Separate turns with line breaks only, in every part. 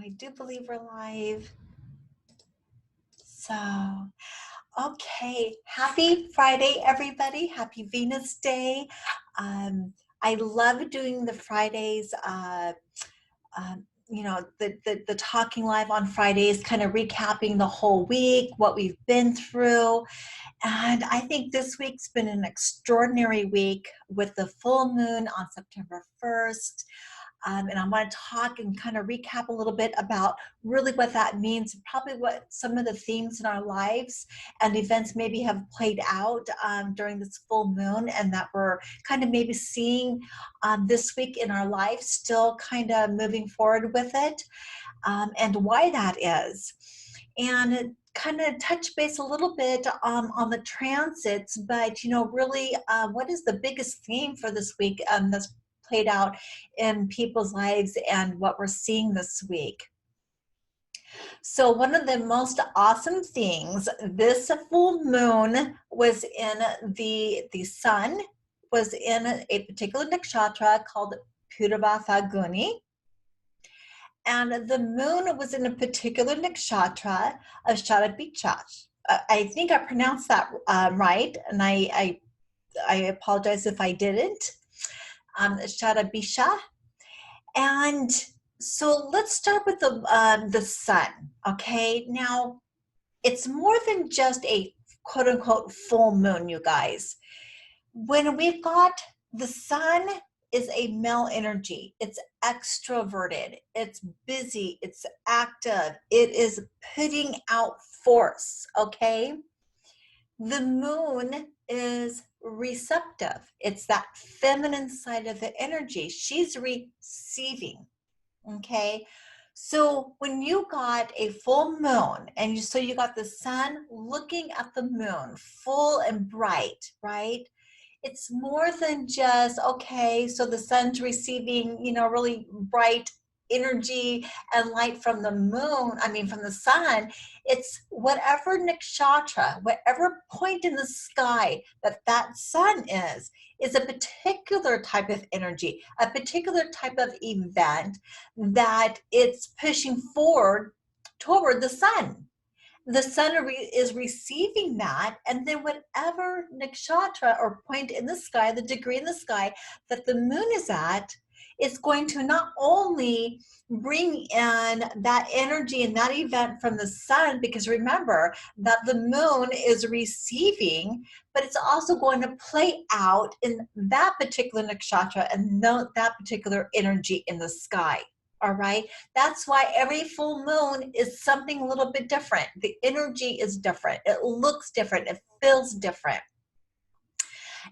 I do believe we're live. So, okay. Happy Friday, everybody. Happy Venus Day. I love doing the Fridays, the talking live on Fridays, kind of recapping the whole week, what we've been through. And I think this week's been an extraordinary week with the full moon on September 1st. And I want to talk and kind of recap a little bit about really what that means, probably what some of the themes in our lives and events maybe have played out during this full moon, and that we're kind of maybe seeing this week in our life, still kind of moving forward with it, and why that is. And kind of touch base a little bit on the transits, but really what is the biggest theme for this week that's played out in people's lives and what we're seeing this week. So one of the most awesome things, this full moon was in the sun was in a particular nakshatra called Purva Falguni. And the moon was in a particular nakshatra of Sharabicha. I think I pronounced that right, and I apologize if I didn't. Sharabicha. And so let's start with the sun. Okay, now it's more than just a quote unquote full moon, you guys. When we've got the sun is a male energy, it's extroverted, it's busy, it's active, it is putting out force. Okay, the moon is receptive. It's that feminine side of the energy. She's receiving. Okay. So when you got a full moon and so you got the sun looking at the moon full and bright, right? It's more than just, okay, so the sun's receiving, really bright energy and light from the moon, from the sun. It's whatever nakshatra, whatever point in the sky that sun is a particular type of energy, a particular type of event that it's pushing forward toward the sun. The sun is receiving that, and then whatever nakshatra or point in the sky, the degree in the sky that the moon is at, is going to not only bring in that energy and that event from the sun, because remember that the moon is receiving, but it's also going to play out in that particular nakshatra and that particular energy in the sky. All right. That's why every full moon is something a little bit different. The energy is different. It looks different. It feels different.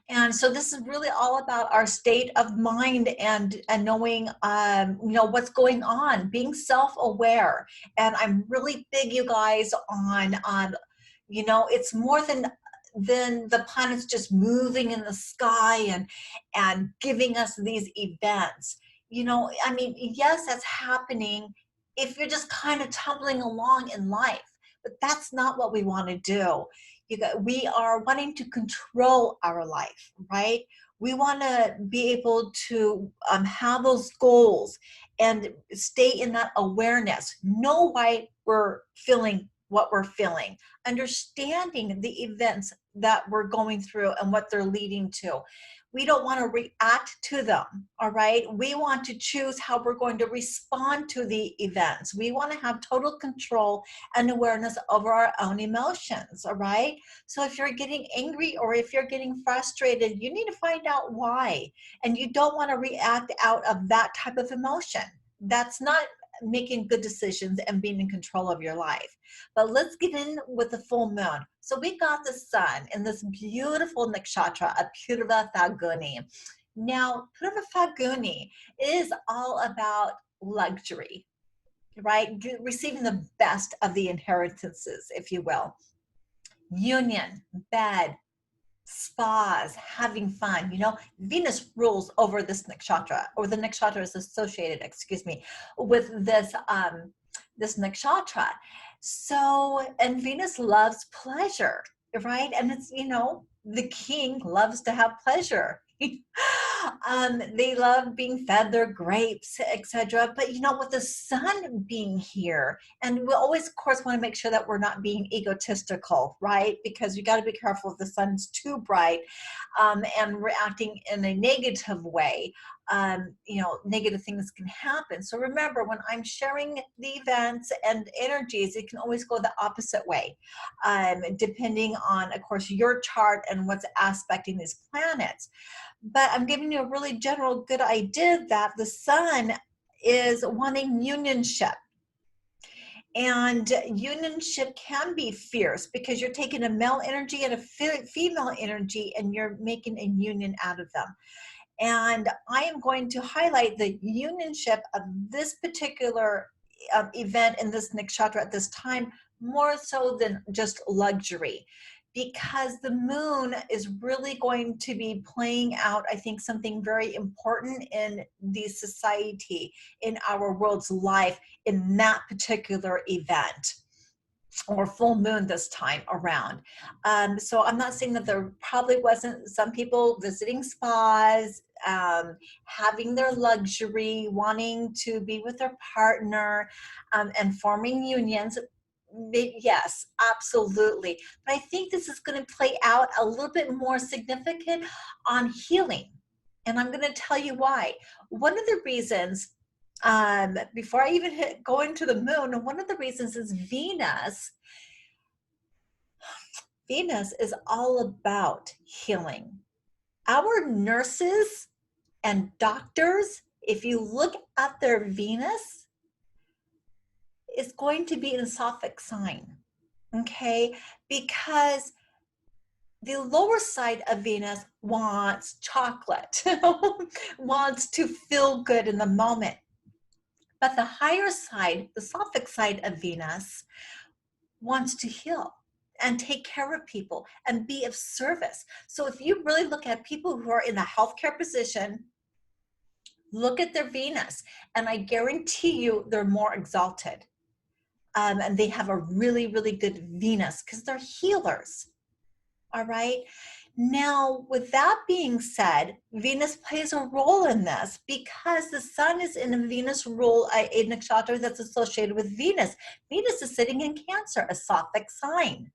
And so this is really all about our state of mind and knowing, what's going on, being self-aware. And I'm really big, you guys, on it's more than the planets just moving in the sky and giving us these events. Yes, that's happening if you're just kind of tumbling along in life, but that's not what we want to do. We are wanting to control our life, right? We want to be able to have those goals and stay in that awareness, know why we're feeling what we're feeling, understanding the events that we're going through and what they're leading to. We don't want to react to them, all right? We want to choose how we're going to respond to the events. We want to have total control and awareness over our own emotions, all right? So if you're getting angry or if you're getting frustrated, you need to find out why. And you don't want to react out of that type of emotion. That's not making good decisions and being in control of your life. But let's get in with the full moon. So we got the sun in this beautiful nakshatra of Purva Falguni. Now, Purva Falguni is all about luxury, right? Receiving the best of the inheritances, if you will. Union, bed, spas, having fun. Venus rules over this nakshatra, or the nakshatra is associated, with this this nakshatra. So, and Venus loves pleasure, right? And it's, the king loves to have pleasure. They love being fed their grapes, etc. But you know, with the sun being here, and we always, of course, want to make sure that we're not being egotistical, right? Because you got to be careful if the sun's too bright and reacting in a negative way. You know, negative things can happen. So remember, when I'm sharing the events and energies, it can always go the opposite way, depending on, of course, your chart and what's aspecting these planets. But I'm giving you a really general good idea that the sun is wanting unionship. And unionship can be fierce because you're taking a male energy and a female energy and you're making a union out of them. And I am going to highlight the unionship of this particular event in this nakshatra at this time, more so than just luxury, because the moon is really going to be playing out, I think, something very important in the society, in our world's life, in that particular event or full moon this time around. So I'm not saying that there probably wasn't some people visiting spas, having their luxury, wanting to be with their partner, and forming unions. Yes, absolutely. But I think this is going to play out a little bit more significant on healing. And I'm going to tell you why. One of the reasons, before I even go into the moon, one of the reasons is Venus. Venus is all about healing. Our nurses and doctors, if you look at their Venus, is going to be an Sophic sign, okay? Because the lower side of Venus wants chocolate, wants to feel good in the moment. But the higher side, the Sophic side of Venus, wants to heal and take care of people and be of service. So if you really look at people who are in a healthcare position, look at their Venus, and I guarantee you they're more exalted. And they have a really, really good Venus because they're healers. All right. Now, with that being said, Venus plays a role in this because the sun is in a Venus rule, a nakshatra that's associated with Venus. Venus is sitting in Cancer, a Sophic sign.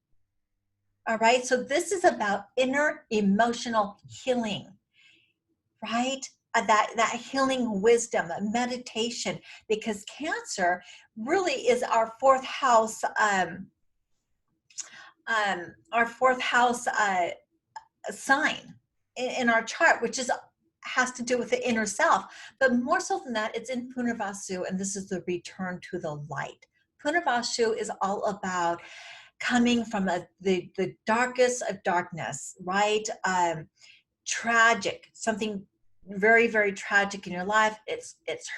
All right. So this is about inner emotional healing, right? That healing wisdom, meditation, because Cancer really is our fourth house, sign in our chart, which has to do with the inner self. But more so than that, it's in Punarvasu, and this is the return to the light. Punarvasu is all about coming from the darkest of darkness, right? Tragic, something very, very tragic in your life. It's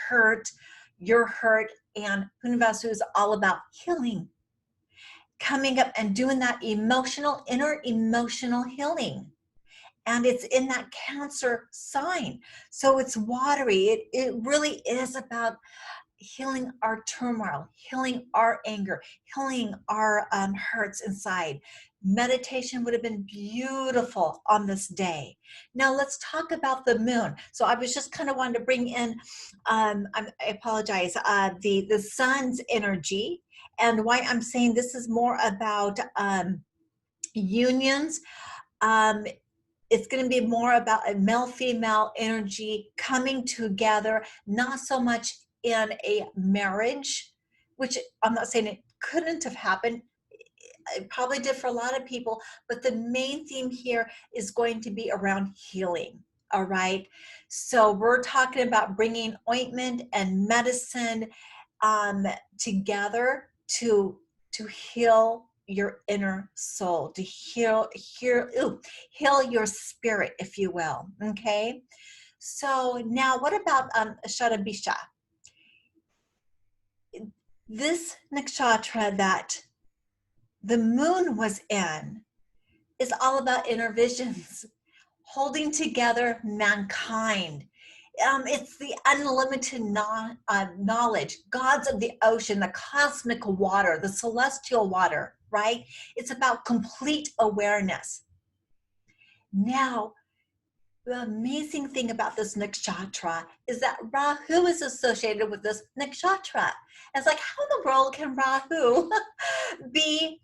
hurt, you're hurt, and Punarvasu is all about healing, coming up and doing that inner emotional healing. And it's in that Cancer sign. So it's watery. It really is about healing our turmoil, healing our anger, healing our hurts inside. Meditation would have been beautiful on this day. Now let's talk about the moon. So I was just kind of wanting to bring in, I apologize, the sun's energy, and why I'm saying this is more about unions. It's going to be more about a male-female energy coming together, not so much in a marriage, which I'm not saying it couldn't have happened. It probably did for a lot of people, but the main theme here is going to be around healing. All right. So we're talking about bringing ointment and medicine together to heal your inner soul, to heal your spirit, if you will. Okay. So now what about Shadabisha? This nakshatra that the moon was in is all about inner visions, holding together mankind. It's the unlimited knowledge, gods of the ocean, the cosmic water, the celestial water, right? It's about complete awareness. Now, the amazing thing about this nakshatra is that Rahu is associated with this nakshatra. It's like, how in the world can Rahu be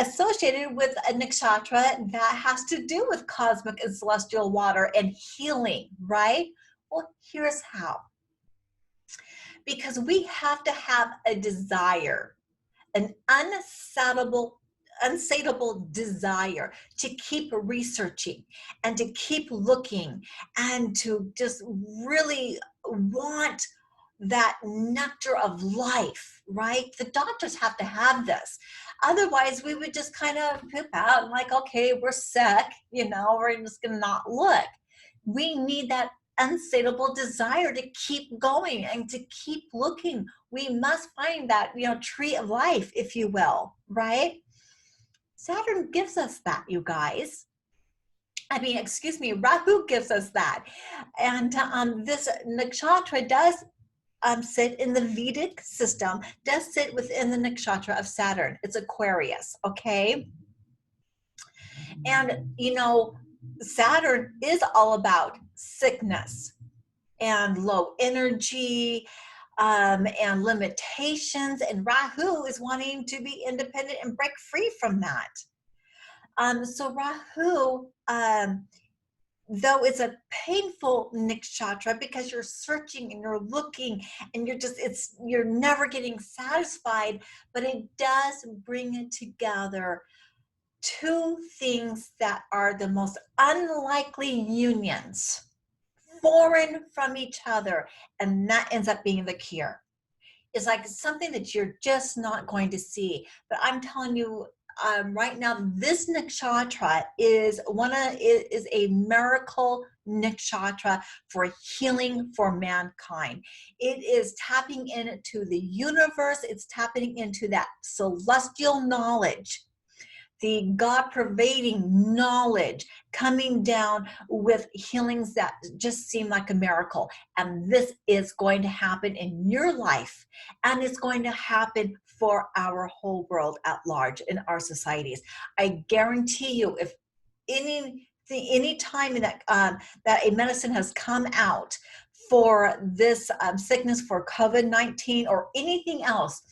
associated with a nakshatra that has to do with cosmic and celestial water and healing, right? Well, here's how. Because we have to have a desire, an unsatiable desire to keep researching and to keep looking and to just really want that nectar of life, right? The doctors have to have this. Otherwise, we would just kind of poop out and like, okay, we're sick, we're just gonna not look. We need that unsatiable desire to keep going and to keep looking. We must find that, tree of life, if you will, right? Saturn gives us that, you guys. Rahu gives us that. And this nakshatra does sit in the Vedic system, does sit within the nakshatra of Saturn. It's Aquarius, okay? And, Saturn is all about sickness and low energy and limitations. And Rahu is wanting to be independent and break free from that. So Rahu, though it's a painful nakshatra because you're searching and you're looking and you're never getting satisfied, but it does bring it together two things that are the most unlikely unions, foreign from each other, and that ends up being the cure. It's like something that you're just not going to see. But I'm telling you, right now, this nakshatra is a miracle nakshatra for healing for mankind. It is tapping into the universe. It's tapping into that celestial knowledge, the God-pervading knowledge coming down with healings that just seem like a miracle. And this is going to happen in your life, and it's going to happen for our whole world at large in our societies. I guarantee you, if any time that a medicine has come out for this sickness, for COVID-19 or anything else,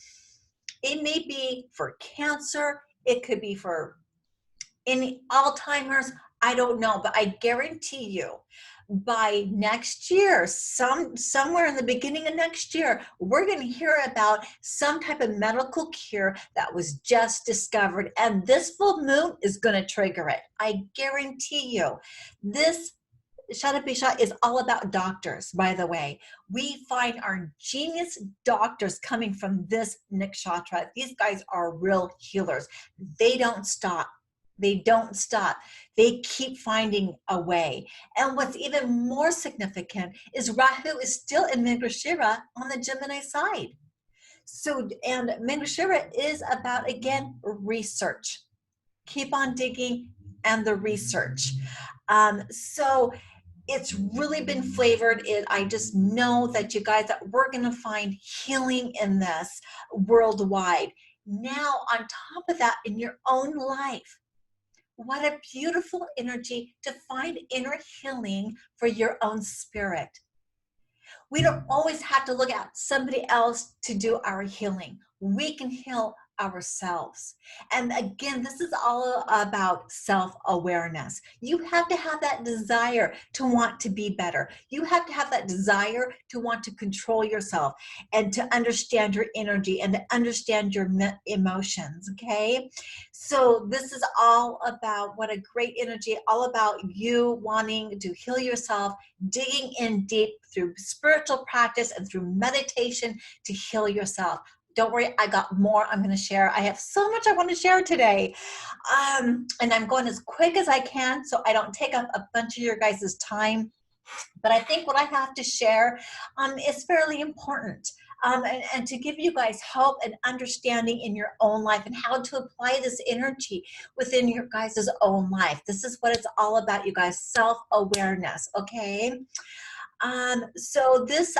it may be for cancer, it could be for any Alzheimer's, I don't know, but I guarantee you by next year, somewhere in the beginning of next year, we're going to hear about some type of medical cure that was just discovered, and this full moon is going to trigger it. I guarantee you. This Shadapisha is all about doctors, by the way. We find our genius doctors coming from this nakshatra. These guys are real healers. They don't stop. They don't stop. They keep finding a way. And what's even more significant is Rahu is still in Mrigashira on the Gemini side. So, and Mrigashira is about, again, research. Keep on digging and the research. So it's really been flavored. I just know that you guys, that we're going to find healing in this worldwide. Now, on top of that, in your own life, what a beautiful energy to find inner healing for your own spirit. We don't always have to look at somebody else to do our healing. We can heal ourselves. And again, this is all about self-awareness. You have to have that desire to want to be better. You have to have that desire to want to control yourself and to understand your energy and to understand your emotions, okay? So this is all about what a great energy, all about you wanting to heal yourself, digging in deep through spiritual practice and through meditation to heal yourself. Don't worry, I got more I'm going to share. I have so much I want to share today. And I'm going as quick as I can so I don't take up a bunch of your guys' time. But I think what I have to share is fairly important. And to give you guys hope and understanding in your own life and how to apply this energy within your guys' own life. This is what it's all about, you guys, self-awareness, okay? So this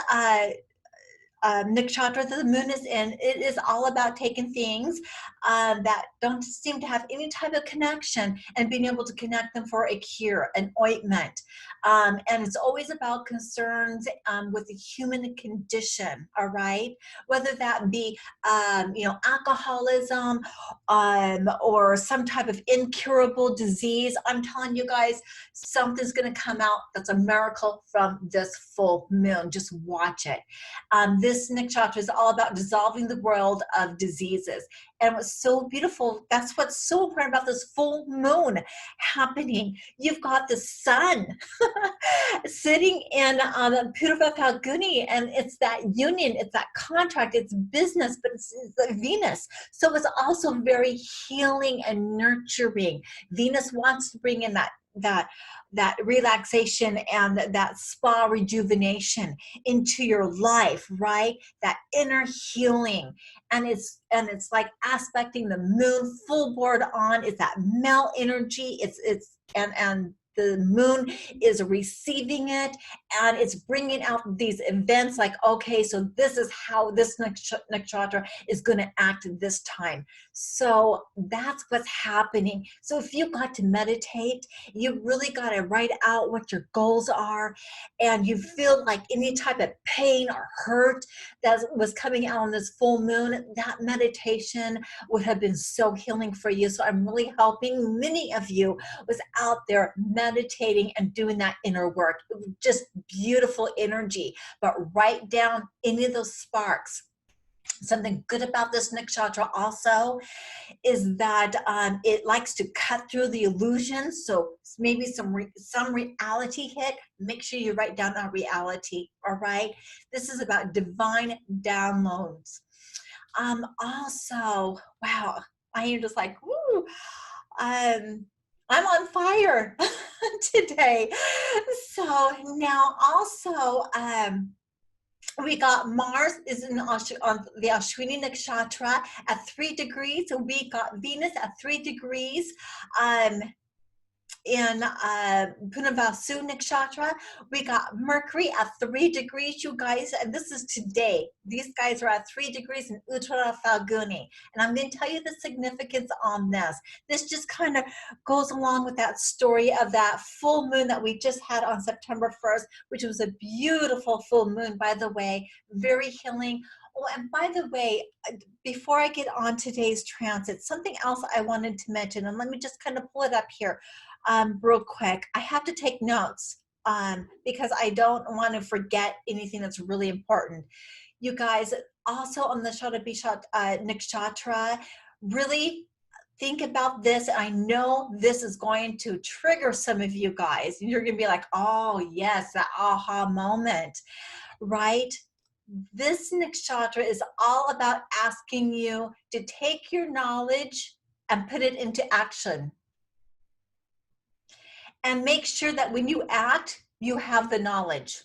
nakshatra that the moon is in. It is all about taking things that don't seem to have any type of connection and being able to connect them for a cure, an ointment. And it's always about concerns with the human condition, all right? Whether that be, alcoholism or some type of incurable disease. I'm telling you guys, something's going to come out that's a miracle from this full moon. Just watch it. This nakshatra is all about dissolving the world of diseases. And what's so beautiful, that's what's so important about this full moon happening. You've got the sun sitting in Purva Falguni, and it's that union, it's that contract, it's business, but it's Venus. So it's also very healing and nurturing. Venus wants to bring in that relaxation and that spa rejuvenation into your life, right? That inner healing. And it's like aspecting the moon full board on. It's that male energy. And the moon is receiving it, and it's bringing out these events like, okay, so this is how this nakshatra is going to act this time. So that's what's happening. So if you got to meditate, you really got to write out what your goals are, and you feel like any type of pain or hurt that was coming out on this full moon, that meditation would have been so healing for you. So I'm really helping many of you was out there meditating and doing that inner work. Just beautiful energy. But write down any of those sparks. Something good about this nakshatra also is that it likes to cut through the illusions. So maybe some reality hit. Make sure you write down that reality. All right. This is about divine downloads. Also, wow, I am just like, woo. I'm on fire today. So now also, we got Mars is on the Ashwini Nakshatra at 3 degrees. So we got Venus at 3 degrees. In Punavasu Nakshatra, we got Mercury at 3 degrees, you guys, and this is today. These guys are at 3 degrees in Uttara Falguni, and I'm going to tell you the significance on this. This just kind of goes along with that story of that full moon that we just had on September 1st, which was a beautiful full moon, by the way, very healing. Oh, and by the way, before I get on today's transit, something else I wanted to mention, and let me just kind of pull it up here real quick. I have to take notes because I don't want to forget anything that's really important. You guys, also on the Shadabhisha Nakshatra, really think about this. I know this is going to trigger some of you guys. You're going to be like, oh, yes, that aha moment, right? This nakshatra is all about asking you to take your knowledge and put it into action. And make sure that when you act, you have the knowledge.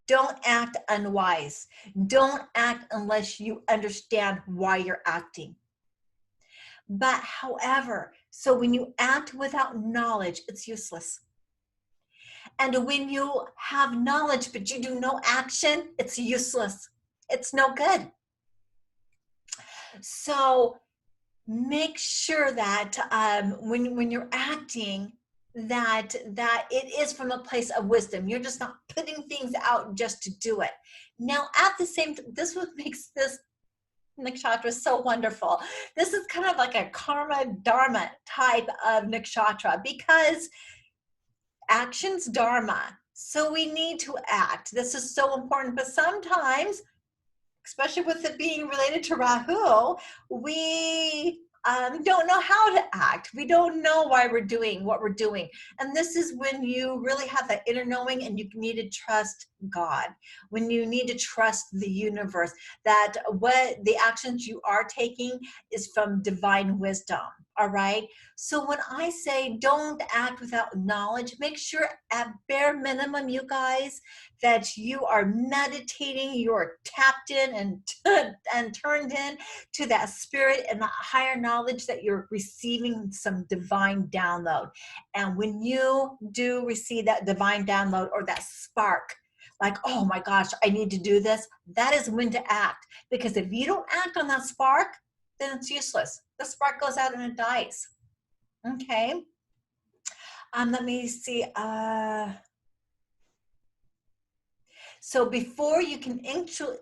Don't act unwise. Don't act unless you understand why you're acting. But however, so when you act without knowledge, it's useless. And when you have knowledge, but you do no action, it's useless. It's no good. So make sure that when you're acting, that it is from a place of wisdom. You're just not putting things out just to do it. Now, at the same time, this is what makes this nakshatra so wonderful. This is kind of like a karma dharma type of nakshatra because action's dharma. So we need to act. This is so important. But sometimes, especially with it being related to Rahu, we don't know how to act. We don't know why we're doing what we're doing. And this is when you really have that inner knowing and you need to trust God, when you need to trust the universe, that what the actions you are taking is from divine wisdom. All right. So when I say don't act without knowledge, make sure at bare minimum, you guys, that you are meditating, you are tapped in and turned in to that spirit and the higher knowledge that you're receiving some divine download. And when you do receive that divine download or that spark, like, oh my gosh, I need to do this, that is when to act. Because if you don't act on that spark, then it's useless. The spark goes out and it dies. Okay. Let me see. So before you can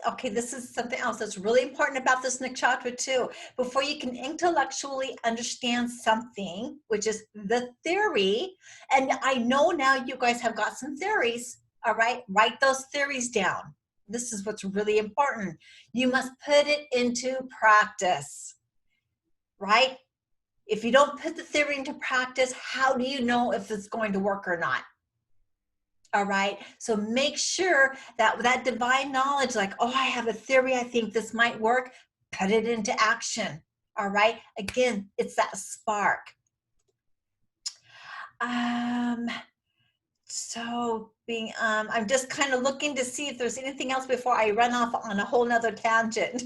okay, this is something else that's really important about this nakshatra too. Before you can intellectually understand something, which is the theory, and I know now you guys have got some theories, all right? Write those theories down. This is what's really important. You must put it into practice, right? If you don't put the theory into practice, how do you know if it's going to work or not? All right. So make sure that that divine knowledge, like, oh, I have a theory, I think this might work, put it into action. All right. Again, it's that spark. I'm just kind of looking to see if there's anything else before I run off on a whole nother tangent.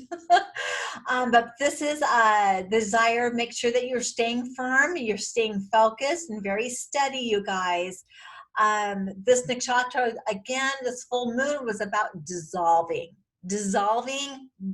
But this is a desire. Make sure that you're staying firm, you're staying focused and very steady, you guys. This nakshatra, again, this full moon was about dissolving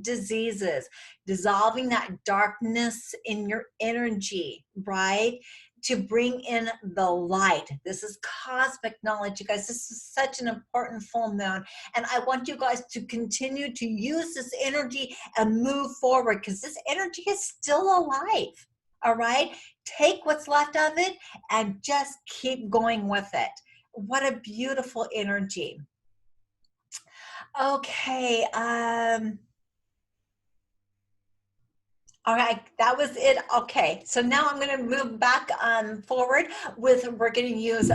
diseases, dissolving that darkness in your energy, right? To bring in the light. This is cosmic knowledge, you guys. This is such an important full moon. And I want you guys to continue to use this energy and move forward, because this energy is still alive, all right? Take what's left of it and just keep going with it. What a beautiful energy. Okay. All right, that was it. Okay, so now I'm going to move back forward with, we're going to use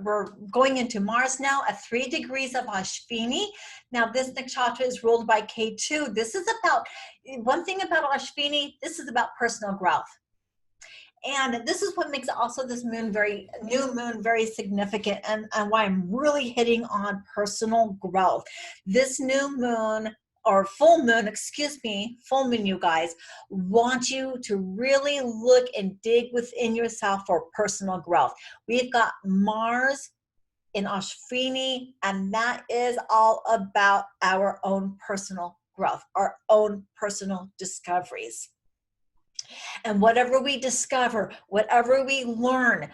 we're going into Mars now at 3 degrees of Ashvini. Now this nakshatra is ruled by K2. This is about, one thing about Ashvini, this is about personal growth. And this is what makes also this new moon very significant, and why I'm really hitting on personal growth. This new moon, or full moon, excuse me, full moon, you guys, want you to really look and dig within yourself for personal growth. We've got Mars in Ashvini, and that is all about our own personal growth, our own personal discoveries. And whatever we discover, whatever we learn,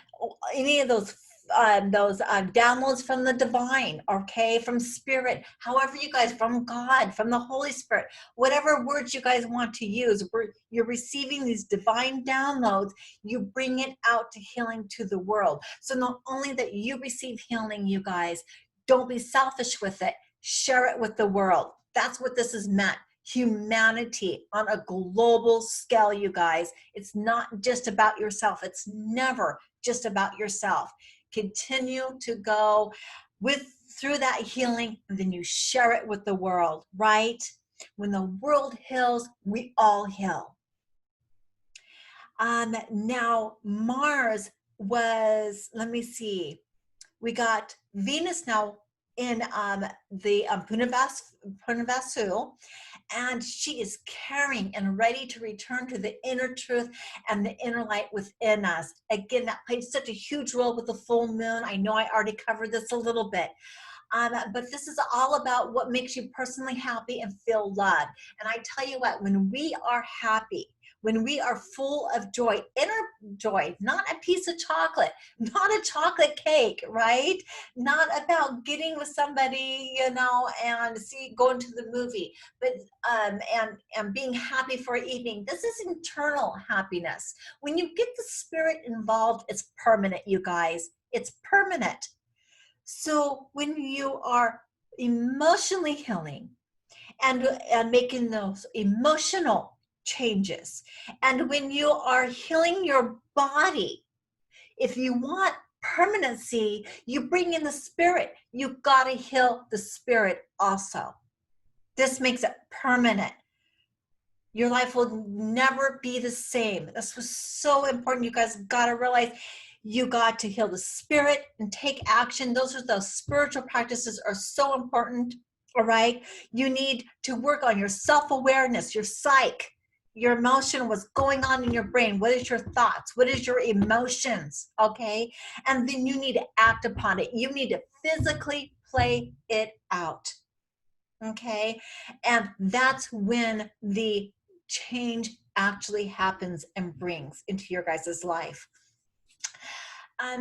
any of those downloads from the divine, okay, from spirit, however you guys, from God, from the Holy Spirit, whatever words you guys want to use, you're receiving these divine downloads, you bring it out to healing to the world. So not only that you receive healing, you guys, don't be selfish with it, share it with the world. That's what this is meant. Humanity on a global scale, you guys. It's not just about yourself. It's never just about yourself. Continue to go through that healing, and then you share it with the world, right? When the world heals, we all heal. Now Mars was, let me see, we got Venus now in the Punavasu, and she is caring and ready to return to the inner truth and the inner light within us. Again, that plays such a huge role with the full moon. I know I already covered this a little bit. But this is all about what makes you personally happy and feel loved. And I tell you what, when we are happy, when we are full of joy, inner joy, not a piece of chocolate, not a chocolate cake, right? Not about getting with somebody, you know, and going to the movie, but and being happy for an evening. This is internal happiness. When you get the spirit involved, it's permanent, you guys. It's permanent. So when you are emotionally healing and making those emotional changes, and when you are healing your body, if you want permanency, you bring in the spirit. You've got to heal the spirit also. This makes it permanent. Your life will never be the same. This was so important. You guys got to realize you got to heal the spirit and take action. Those spiritual practices are so important. All right. You need to work on your self-awareness, your psyche, your emotion, what's going on in your brain. What is your thoughts? What is your emotions? Okay. And then you need to act upon it. You need to physically play it out. Okay. And that's when the change actually happens and brings into your guys' life.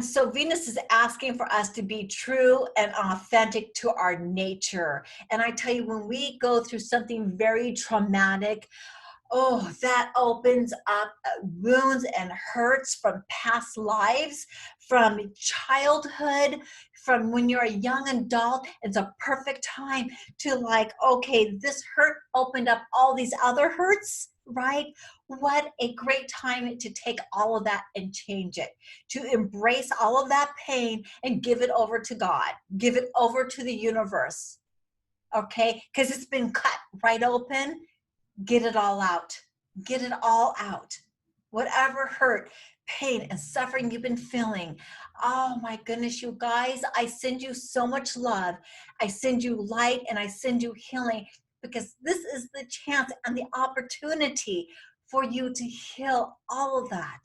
So Venus is asking for us to be true and authentic to our nature. And I tell you, when we go through something very traumatic, oh, that opens up wounds and hurts from past lives, from childhood, from when you're a young adult. It's a perfect time to like, okay, this hurt opened up all these other hurts, right? What a great time to take all of that and change it, to embrace all of that pain and give it over to God, give it over to the universe, okay? Because it's been cut right open. Get it all out. Get it all out. Whatever hurt, pain, and suffering you've been feeling. Oh my goodness, you guys, I send you so much love. I send you light and I send you healing, because this is the chance and the opportunity for you to heal all of that,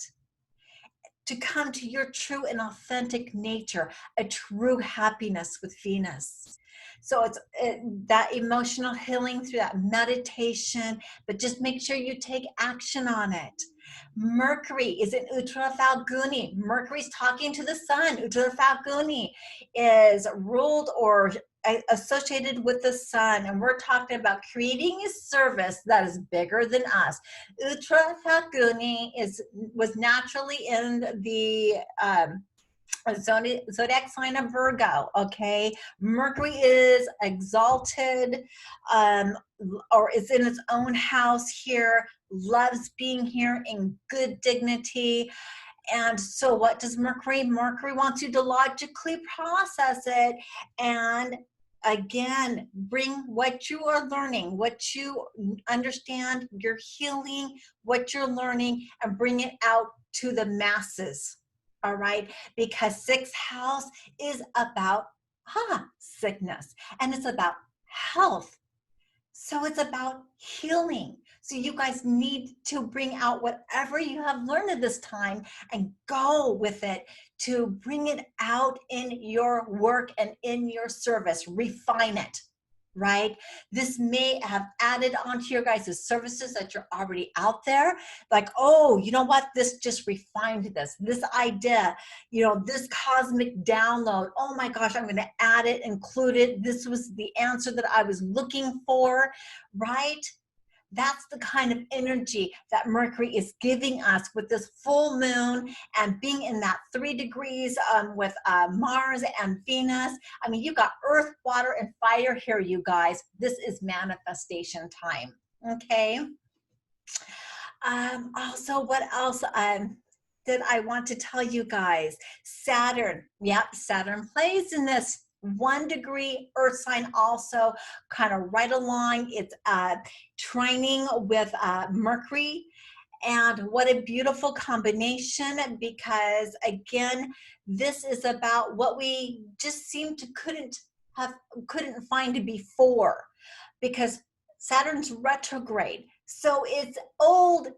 to come to your true and authentic nature, a true happiness with Venus. So it's that emotional healing through that meditation, but just make sure you take action on it. Mercury is in Uttara Falguni. Mercury's talking to the sun. Uttara Falguni is ruled or associated with the sun, and we're talking about creating a service that is bigger than us. Uttara Falguni was naturally in the zodiac sign of Virgo, okay? Mercury is exalted, or is in its own house here, loves being here in good dignity. And so what does Mercury? Mercury wants you to logically process it and again, bring what you are learning, what you understand, you're healing, what you're learning, and bring it out to the masses. All right, because sixth house is about sickness, and it's about health. So it's about healing. So you guys need to bring out whatever you have learned at this time and go with it to bring it out in your work and in your service. Refine it. Right? This may have added onto your guys' services that you're already out there. Like, oh, you know what? This just refined this idea, this cosmic download. Oh my gosh, I'm going to add it, include it. This was the answer that I was looking for, right? That's the kind of energy that Mercury is giving us with this full moon and being in that 3 degrees with Mars and Venus. I mean, you got earth, water, and fire here, you guys. This is manifestation time, okay? Also, what else did I want to tell you guys? Saturn, yep, Saturn plays in this 1 degree earth sign also, kind of right along. It's trining with Mercury. And what a beautiful combination, because again, this is about what we just seemed to couldn't find before, because Saturn's retrograde. So it's old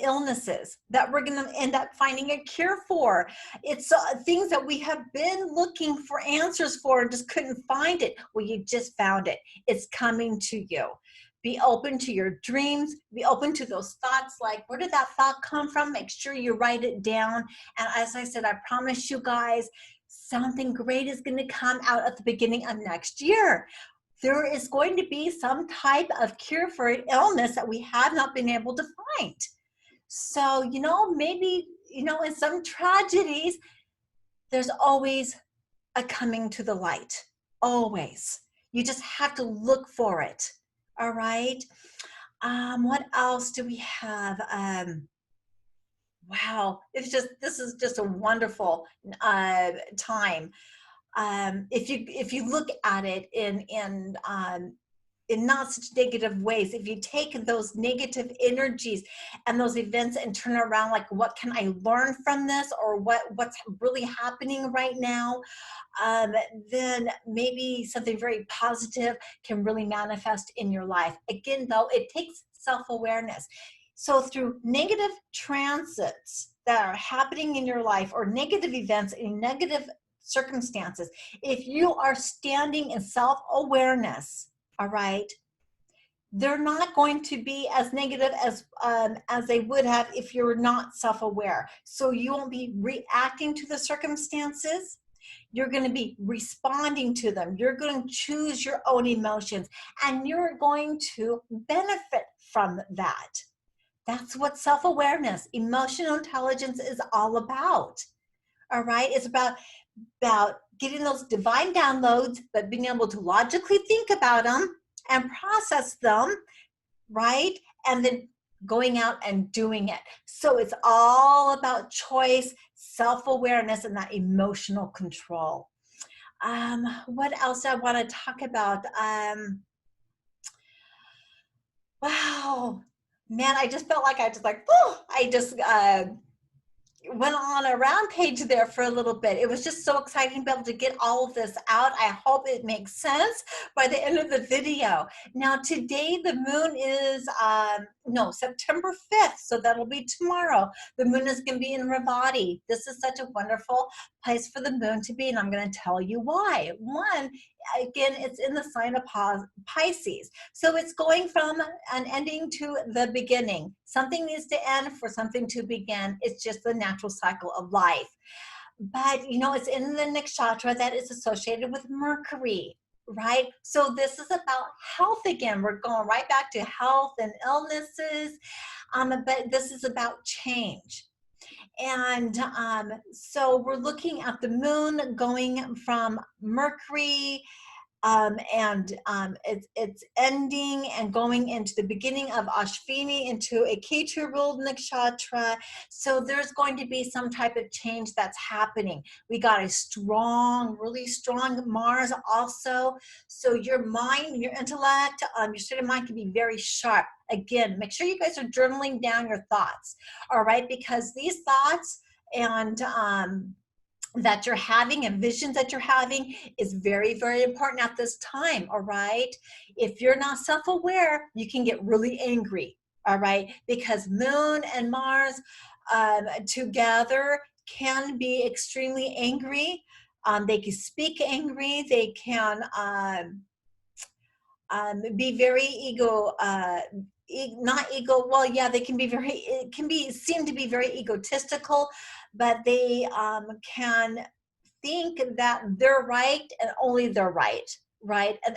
illnesses that we're going to end up finding a cure for. It's things that we have been looking for answers for and just couldn't find it. Well, you just found it. It's coming to you. Be open to your dreams. Be open to those thoughts. Like, where did that thought come from? Make sure you write it down. And as I said, I promise you guys, something great is going to come out at the beginning of next year. There is going to be some type of cure for an illness that we have not been able to find. So, maybe, in some tragedies, there's always a coming to the light. Always. You just have to look for it. All right. What else do we have? Wow. This is just a wonderful time. If you look at it in not such negative ways, if you take those negative energies and those events and turn around, like, what can I learn from this, or what's really happening right now, then maybe something very positive can really manifest in your life. Again, though, it takes self-awareness. So through negative transits that are happening in your life, or negative events and negative circumstances. If you are standing in self-awareness, all right, they're not going to be as negative as they would have if you're not self-aware. So you won't be reacting to the circumstances. You're going to be responding to them. You're going to choose your own emotions, and you're going to benefit from that. That's what self-awareness, emotional intelligence is all about. All right? It's about getting those divine downloads, but being able to logically think about them and process them, right? And then going out and doing it. So it's all about choice, self-awareness, and that emotional control. What else I want to talk about? Wow, man, I just felt like I just went on a rampage there for a little bit. It was just so exciting to be able to get all of this out. I hope it makes sense by the end of the video. Now, today the moon is, September 5th, so that'll be tomorrow. The moon is going to be in Ravati. This is such a wonderful place for the moon to be, and I'm going to tell you why. One, again, it's in the sign of Pisces. So it's going from an ending to the beginning. Something needs to end for something to begin. It's just the natural cycle of life. But, it's in the nakshatra that is associated with Mercury, right? So this is about health again. We're going right back to health and illnesses, but this is about change. And so we're looking at the moon going from Mercury, it's ending and going into the beginning of Ashvini into a Ketu ruled nakshatra. So there's going to be some type of change that's happening. We got a really strong Mars also. So your mind, your intellect, your state of mind can be very sharp. Again, make sure you guys are journaling down your thoughts, all right? Because these thoughts and that you're having and visions that you're having is very, very important at this time, all right? If you're not self-aware, you can get really angry, all right? Because Moon and Mars together can be extremely angry. They can speak angry. They can be very seem to be very egotistical, but they can think that they're right and only they're right,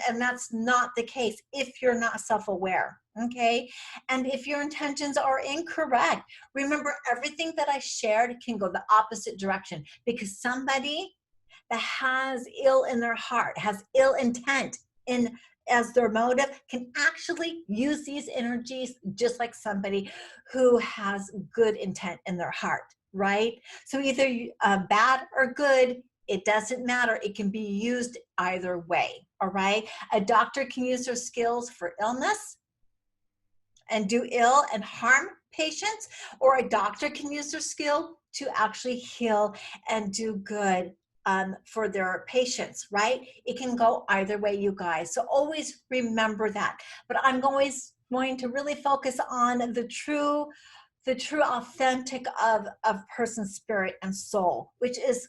and that's not the case if you're not self-aware, okay? And if your intentions are incorrect, remember, everything that I shared can go the opposite direction, because somebody that has ill in their heart, has ill intent as their motive, can actually use these energies just like somebody who has good intent in their heart, right? So either bad or good, it doesn't matter. It can be used either way, all right? A doctor can use their skills for illness and do ill and harm patients, or a doctor can use their skill to actually heal and do good for their patients, right? It can go either way, you guys. So always remember that. But I'm always going to really focus on the true authentic of person's spirit and soul, which is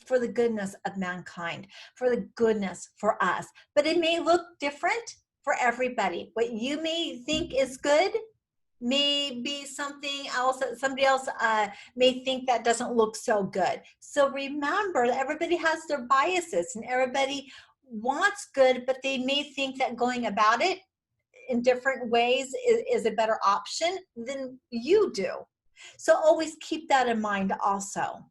for the goodness of mankind, for the goodness for us. But it may look different for everybody. What you may think is good may be something else that somebody else may think that doesn't look so good. So remember that everybody has their biases and everybody wants good, but they may think that going about it in different ways is a better option than you do. So always keep that in mind also.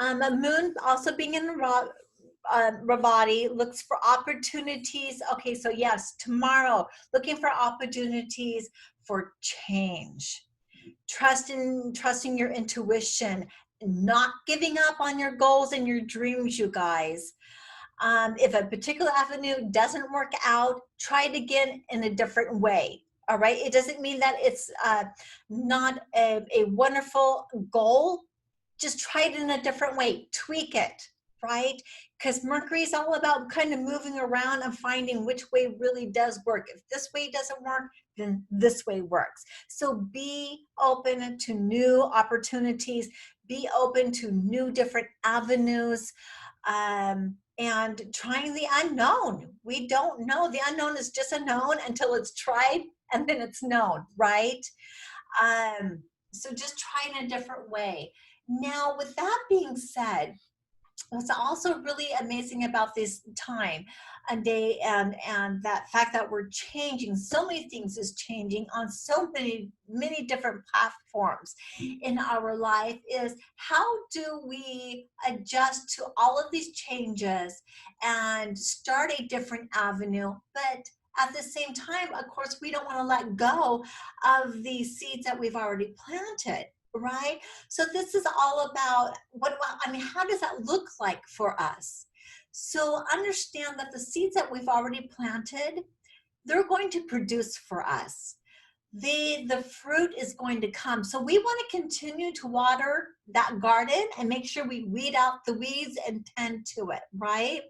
A moon also being in Ravati looks for opportunities. Okay, so yes, tomorrow, looking for opportunities for change. Trusting your intuition, not giving up on your goals and your dreams, you guys. If a particular avenue doesn't work out, try it again in a different way. All right, it doesn't mean that it's not a wonderful goal. Just try it in a different way, tweak it, right? Because Mercury is all about kind of moving around and finding which way really does work. If this way doesn't work, then this way works. So be open to new opportunities. be open to new different avenues, and trying the unknown. We don't know. The unknown is just unknown until it's tried, and then it's known, right? So just trying a different way. Now, with that being said, what's also really amazing about this time and day, and that fact that we're changing, so many things is changing on so many different platforms in our life, is how do we adjust to all of these changes and start a different avenue, but at the same time, of course, we don't want to let go of the seeds that we've already planted, right? So this is all about how does that look like for us? So understand that the seeds that we've already planted, they're going to produce for us. The fruit is going to come. So we want to continue to water that garden and make sure we weed out the weeds and tend to it, right?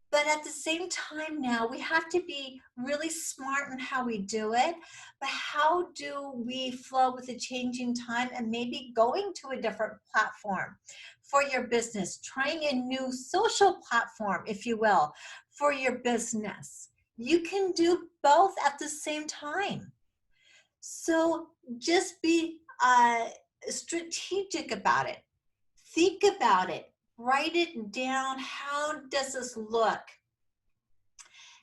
But at the same time now, we have to be really smart in how we do it. But how do we flow with the changing time and maybe going to a different platform for your business, trying a new social platform, if you will, for your business? You can do both at the same time. So just be strategic about it. Think about it. Write it down. How does this look?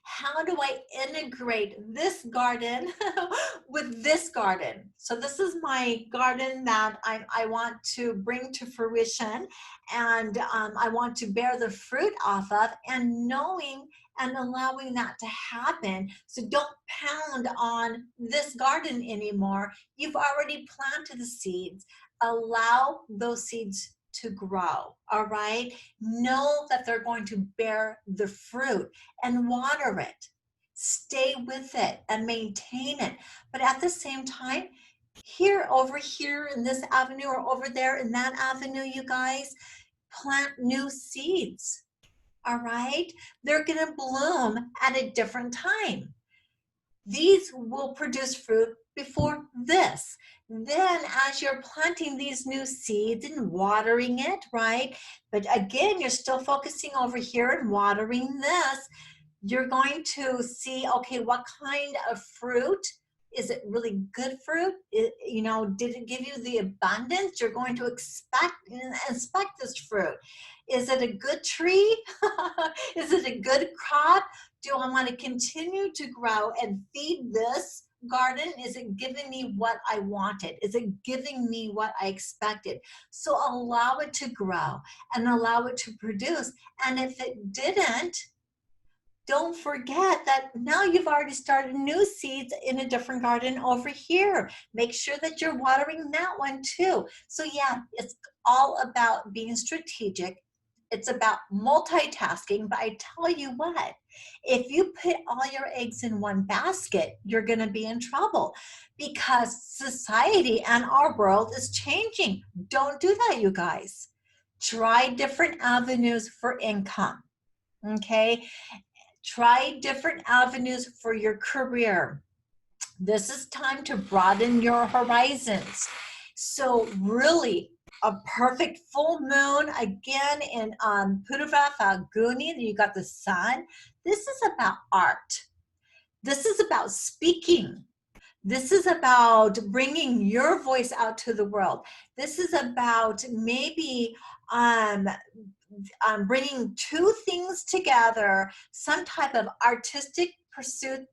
How do I integrate this garden with this garden? So this is my garden that I want to bring to fruition, and I want to bear the fruit off of, and knowing and allowing that to happen. So don't pound on this garden anymore. You've already planted the seeds. Allow those seeds to grow, all right? Know that they're going to bear the fruit, and water it. Stay with it and maintain it. But at the same time, over here in this avenue, or over there in that avenue, you guys, plant new seeds, all right? They're going to bloom at a different time. These will produce fruit before this. Then as you're planting these new seeds and watering it, right? But again, you're still focusing over here and watering this. You're going to see, okay, what kind of fruit? Is it really good fruit? Did it give you the abundance you're going to inspect this fruit? Is it a good tree? Is it a good crop? Do I want to continue to grow and feed this garden? Is it giving me what I wanted? Is it giving me what I expected? So allow it to grow and allow it to produce. And if it didn't, don't forget that now you've already started new seeds in a different garden over here. Make sure that you're watering that one too. So yeah, it's all about being strategic. It's about multitasking, but I tell you what, if you put all your eggs in one basket, you're going to be in trouble, because society and our world is changing. Don't do that, you guys. Try different avenues for income, okay? Try different avenues for your career. This is time to broaden your horizons. So really, a perfect full moon again in Purva Falguni. You got the sun. This is about art. This is about speaking. This is about bringing your voice out to the world. This is about maybe bringing two things together, some type of artistic pursuit,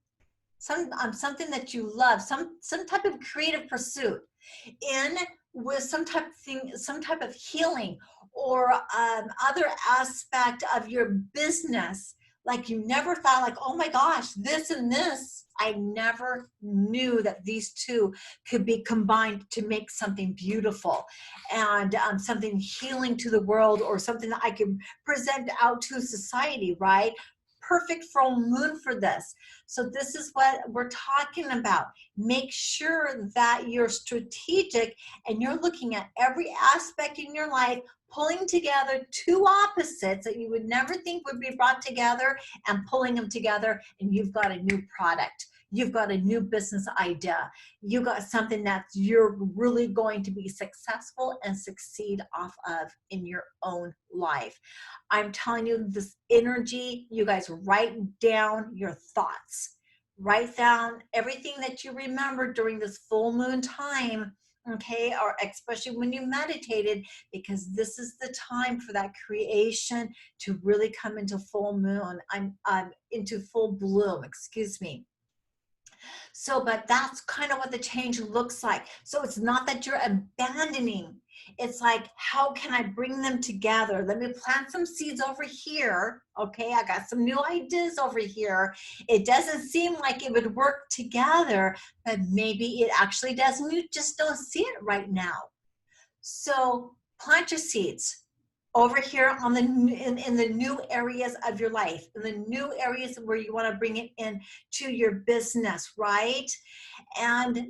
something that you love, some type of creative pursuit, in with some type of healing, or other aspect of your business, like you never thought, like, oh my gosh, this and this, I never knew that these two could be combined to make something beautiful and something healing to the world, or something that I can present out to society, right? Perfect full moon for this. So this is what we're talking about. Make sure that you're strategic and you're looking at every aspect in your life, pulling together two opposites that you would never think would be brought together, and pulling them together, and you've got a new product. you've got a new business idea. You got something that you're really going to be successful and succeed off of in your own life. I'm telling you, this energy, you guys write down your thoughts. Write down everything that you remember during this full moon time, okay, or especially when you meditated, because this is the time for that creation to really come into full moon. I'm into full bloom, excuse me. So, but that's kind of what the change looks like. So it's not that you're abandoning. It's like, how can I bring them together? Let me plant some seeds over here. Okay, I got some new ideas over here. It doesn't seem like it would work together, but maybe it actually does. And you just don't see it right now. So plant your seeds over here on the in the new areas of your life, in the new areas where you want to bring it in to your business, right? And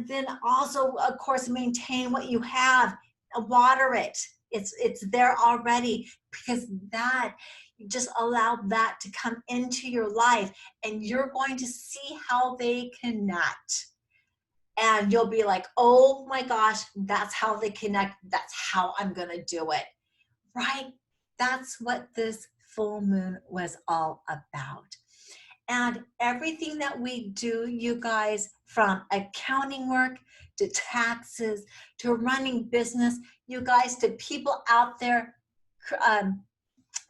then also, of course, maintain what you have, water it. It's there already, because that, you just allow that to come into your life, and you're going to see how they connect. And you'll be like, oh my gosh, that's how they connect. That's how I'm going to do it, right? That's what this full moon was all about. And everything that we do, you guys, from accounting work to taxes to running business, you guys, to people out there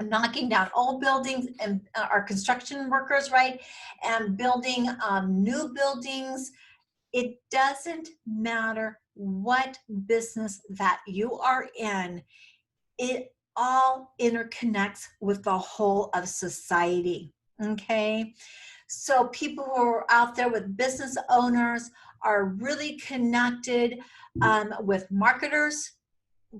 knocking down old buildings, and our construction workers, right? And building new buildings. It doesn't matter what business that you are in, it all interconnects with the whole of society, okay? So people who are out there with business owners are really connected with marketers,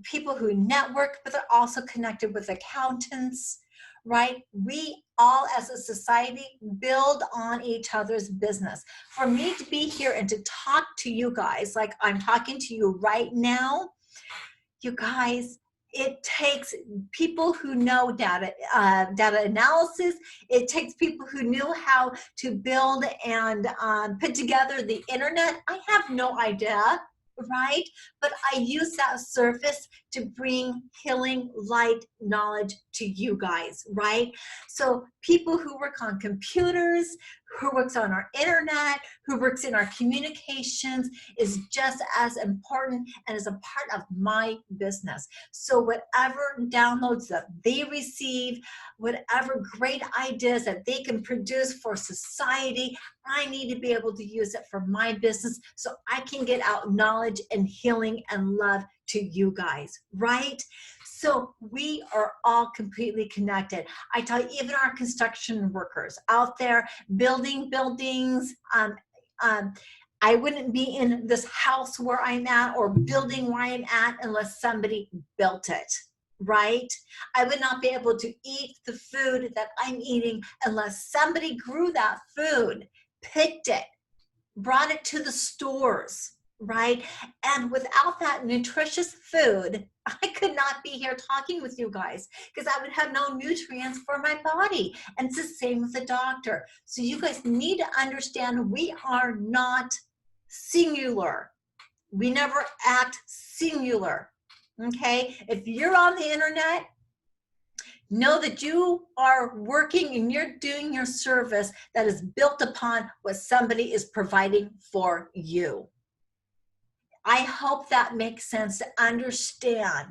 people who network, but they're also connected with accountants, right? We all as a society build on each other's business. For me to be here and to talk to you guys like I'm talking to you right now, you guys, it takes people who know data analysis. It takes people who knew how to build and put together the internet. I have no idea, right? But I use that surface to bring healing, light, knowledge to you guys, right? So people who work on computers, who works on our internet, who works in our communications is just as important and is a part of my business. So whatever downloads that they receive, whatever great ideas that they can produce for society, I need to be able to use it for my business so I can get out knowledge and healing and love to you guys, right? So we are all completely connected. I tell you, even our construction workers out there building buildings, I wouldn't be in this house where I'm at or building where I'm at unless somebody built it, right? I would not be able to eat the food that I'm eating unless somebody grew that food, picked it, brought it to the stores, right? And without that nutritious food, I could not be here talking with you guys because I would have no nutrients for my body. And it's the same with the doctor. So you guys need to understand we are not singular. We never act singular, okay? If you're on the internet, know that you are working and you're doing your service that is built upon what somebody is providing for you. I hope that makes sense to understand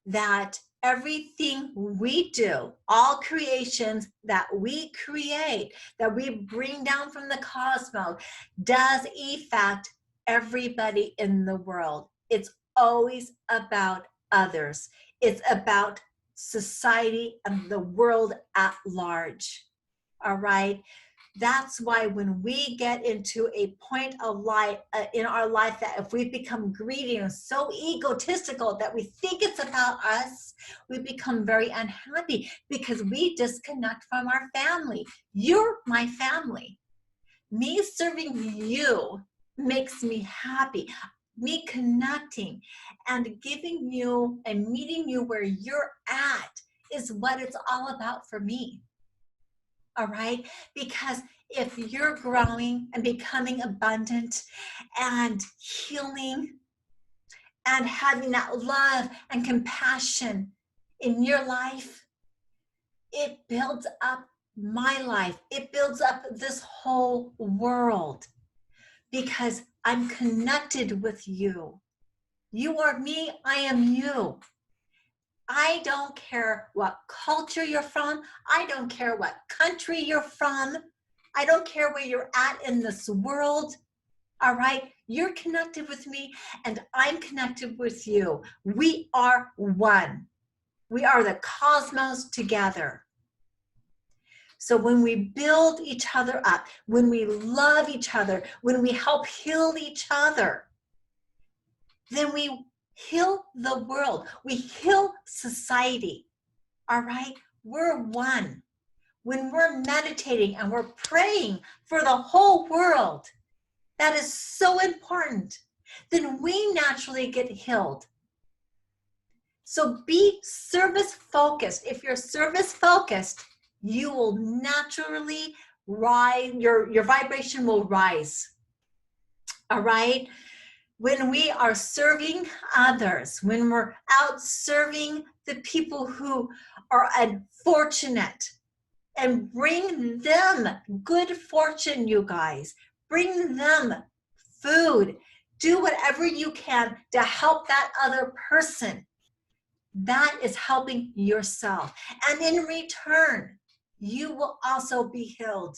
that everything we do, all creations that we create, that we bring down from the cosmos, does affect everybody in the world. It's always about others. It's about society and the world at large. All right. That's why when we get into a point of life in our life, that if we become greedy and so egotistical that we think it's about us, we become very unhappy because we disconnect from our family. You're my family. Me serving you makes me happy. Me connecting and giving you and meeting you where you're at is what it's all about for me. All right? Because if you're growing and becoming abundant and healing and having that love and compassion in your life, it builds up my life. It builds up this whole world because I'm connected with you. You are me, I am you. I don't care what culture you're from. I don't care what country you're from. I don't care where you're at in this world. All right, you're connected with me and I'm connected with you. We are one. We are the cosmos together. So when we build each other up, when we love each other, when we help heal each other, then we heal the world. We heal society. All right, we're one. When we're meditating and we're praying for the whole world, that is so important. Then we naturally get healed. So be service focused. If you're service focused, you will naturally rise, your vibration will rise. All right? When we are serving others, when we're out serving the people who are unfortunate, and bring them good fortune, you guys. Bring them food. Do whatever you can to help that other person. That is helping yourself. And in return, you will also be healed.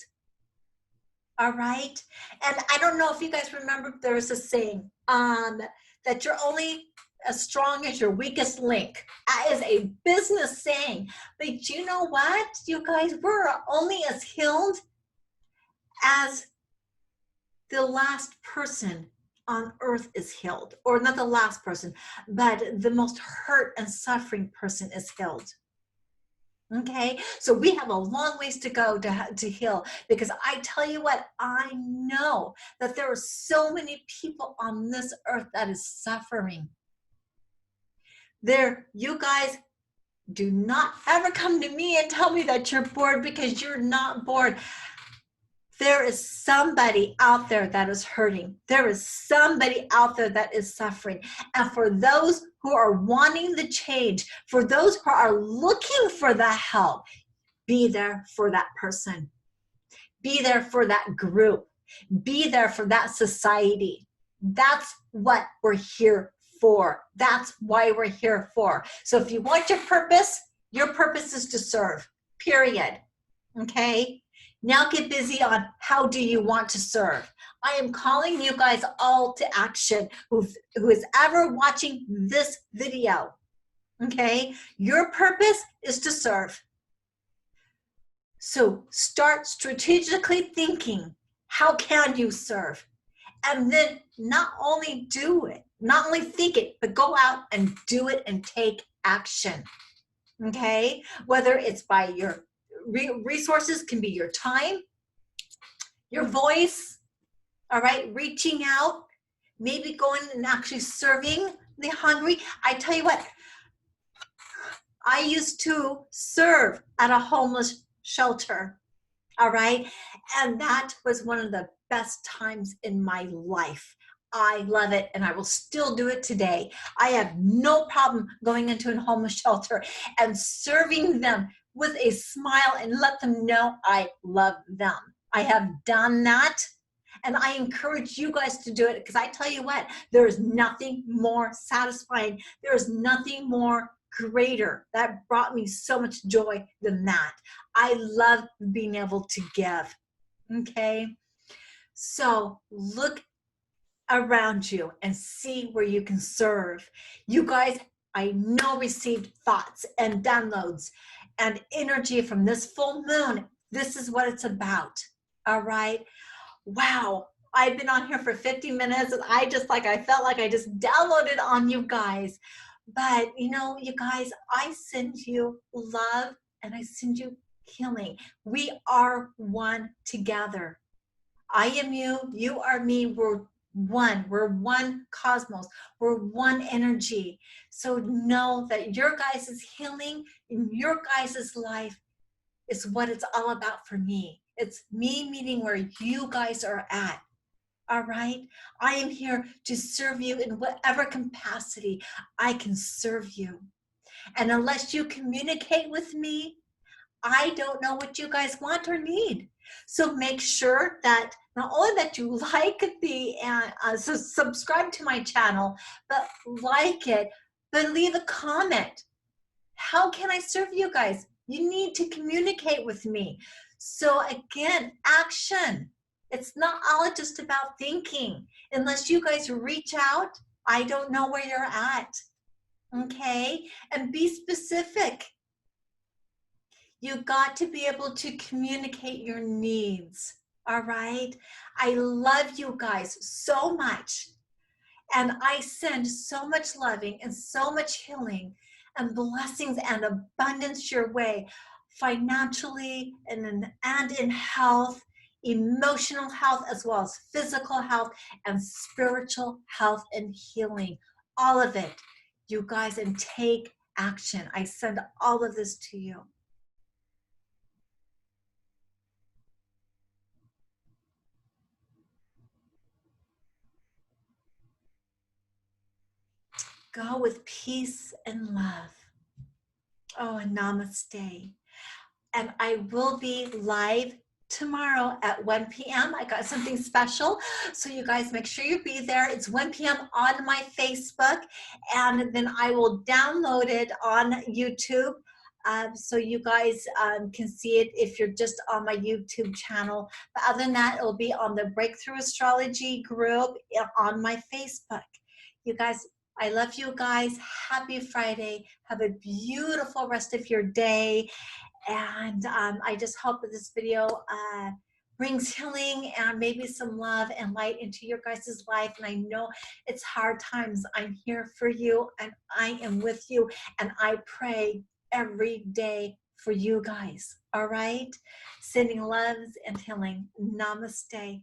All right? And I don't know if you guys remember, there's a saying that you're only as strong as your weakest link. That is a business saying. But you know what, you guys? We're only as healed as the last person on earth is healed. Or not the last person, but the most hurt and suffering person is healed. Okay, so we have a long ways to go to heal, because I tell you what, I know that there are so many people on this earth that is suffering. You guys, do not ever come to me and tell me that you're bored, because you're not bored. There is somebody out there that is hurting. There is somebody out there that is suffering. And for those who are wanting the change, for those who are looking for the help, be there for that person. Be there for that group. Be there for that society. That's what we're here for. That's why we're here for. So if you want your purpose is to serve, period. Okay? Now get busy on how do you want to serve. I am calling you guys all to action who is ever watching this video. Okay? Your purpose is to serve. So start strategically thinking, how can you serve? And then not only do it, not only think it, but go out and do it and take action. Okay? Whether it's by your resources, can be your time, your voice, all right, reaching out, maybe going and actually serving the hungry. I tell you what, I used to serve at a homeless shelter, all right, and that was one of the best times in my life. I love it, and I will still do it today. I have no problem going into a homeless shelter and serving them with a smile and let them know I love them. I have done that, and I encourage you guys to do it, because I tell you what, there is nothing more satisfying. There is nothing more greater that brought me so much joy than that. I love being able to give. Okay? So look around you and see where you can serve. You guys, I know, received thoughts and downloads and energy from this full moon. This is what it's about. All right. Wow. I've been on here for 50 minutes and I felt like I just downloaded on you guys. But you know, you guys, I send you love and I send you healing. We are one together. I am you, you are me, we're one cosmos, we're one energy. So know that your guys' healing in your guys' life is what it's all about for me. It's me meeting where you guys are at. All right. I am here to serve you in whatever capacity I can serve you. And unless you communicate with me, I don't know what you guys want or need. So make sure that not only that you like the, so subscribe to my channel, but like it, but leave a comment. How can I serve you guys? You need to communicate with me. So again, action. It's not all just about thinking. Unless you guys reach out, I don't know where you're at. Okay? And be specific. You got to be able to communicate your needs. All right? I love you guys so much. And I send so much loving and so much healing and blessings and abundance your way, financially and in health, emotional health, as well as physical health and spiritual health and healing. All of it, you guys, and take action. I send all of this to you. Go with peace and love. Oh, and namaste. And I will be live tomorrow at 1 p.m. I got something special, so you guys make sure you be there. It's 1 p.m. on my Facebook, and then I will download it on YouTube, so you guys can see it if you're just on my YouTube channel. But other than that, it'll be on the Breakthrough Astrology group on my Facebook. You guys, I love you guys. Happy Friday. Have a beautiful rest of your day. And I just hope that this video brings healing and maybe some love and light into your guys' life. And I know it's hard times. I'm here for you and I am with you. And I pray every day for you guys. All right? Sending loves and healing. Namaste.